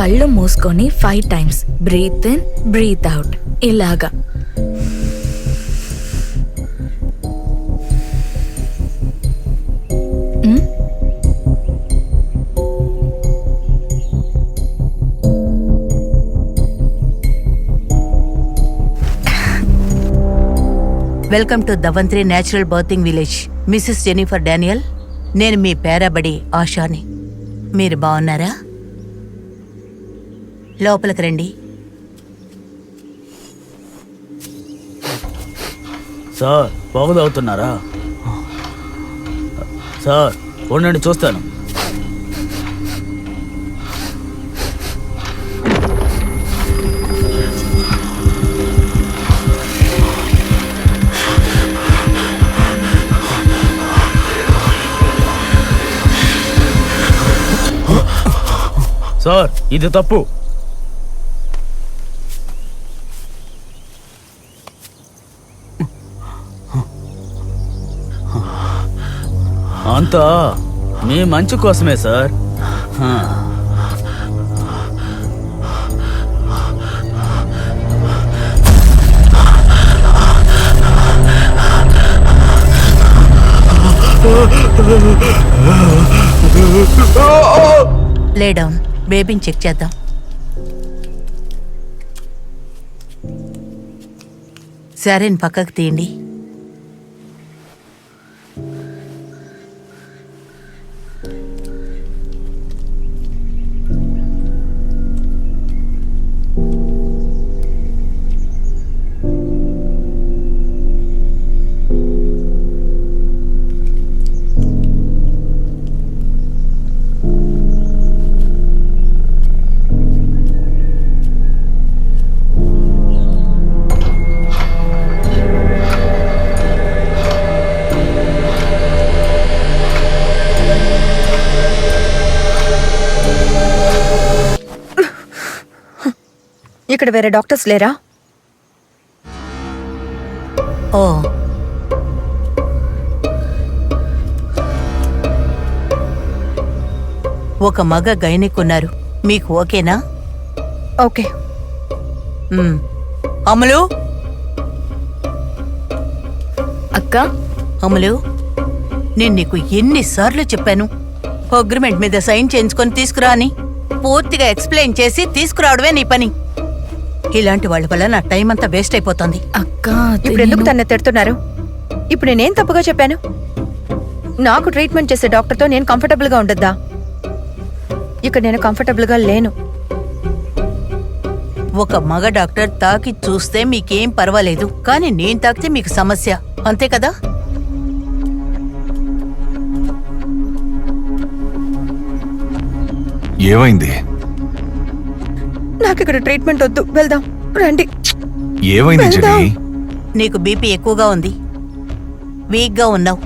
కళ్ళు మూసుకొని 5 times breathe in breathe out ఇలాగా. Welcome to Dhanvantari natural birthing village. Mrs Jennifer Daniel, నేను మీ పేరాబడి ఆశాని. మీరు బాగున్నారా? లోపలికి రండి. సార్ బాగుదవుతున్నారా? సార్ ఉండండి చూస్తాను. సార్ ఇది తప్పు. అంతా మీ మంచి కోసమే సార్. లే డౌన్, బేబీని చెక్ చేద్దాం. సరేని పక్కకు తీయండి. ఇక్కడ వేరే డాక్టర్స్ లేరా? ఓ, ఒక మగ గైనిక్ ఉన్నారు. మీకు ఓకేనా? ఓకే. అమలు, అక్క, అమలు, నేను నీకు ఎన్నిసార్లు చెప్పాను అగ్రిమెంట్ మీద సైన్ చేయించుకొని తీసుకురా అని? పూర్తిగా ఎక్స్ప్లెయిన్ చేసి తీసుకురావడమే నీ పని. ఇలాంటి వాళ్ళ వల్ల నా టైం అంతా వేస్ట్ అయిపోతుంది. అక్క, ఇప్పుడు ఎందుకు తన్ను తిడుతున్నారు? ఇప్పుడు నేనేం తప్పుగా చెప్పాను? నాకు ట్రీట్మెంట్ చేసే డాక్టర్తో నేను కంఫర్టబుల్గా ఉండద్దా? ఇక్కడ నేను కంఫర్టబుల్గా లేను. ఒక మగ డాక్టర్ తాకి చూస్తే మీకేం పర్వాలేదు, కానీ నేను తాకితే మీకు సమస్య, అంతే కదా? ఏమైంది? నాకు ఇక్కడ ట్రీట్మెంట్ వద్దు, వెళ్దాం రండి. ఏమైంది జెనీ? నీకు బీపీ ఎక్కువగా ఉంది, వీక్గా ఉన్నావు.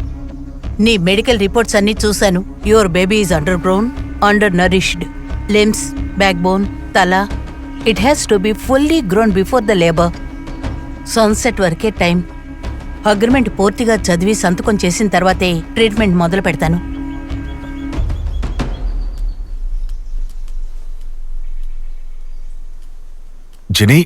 నీ మెడికల్ రిపోర్ట్స్ అన్ని చూశాను. Your baby is under grown, under nourished, limbs, backbone, తల. It has to be fully grown before the labour. Sunset వరకే టైం. అగ్రిమెంట్ పూర్తిగా చదివి సంతకం చేసిన తర్వాతే ట్రీట్మెంట్ మొదలు పెడతాను. జెనీ,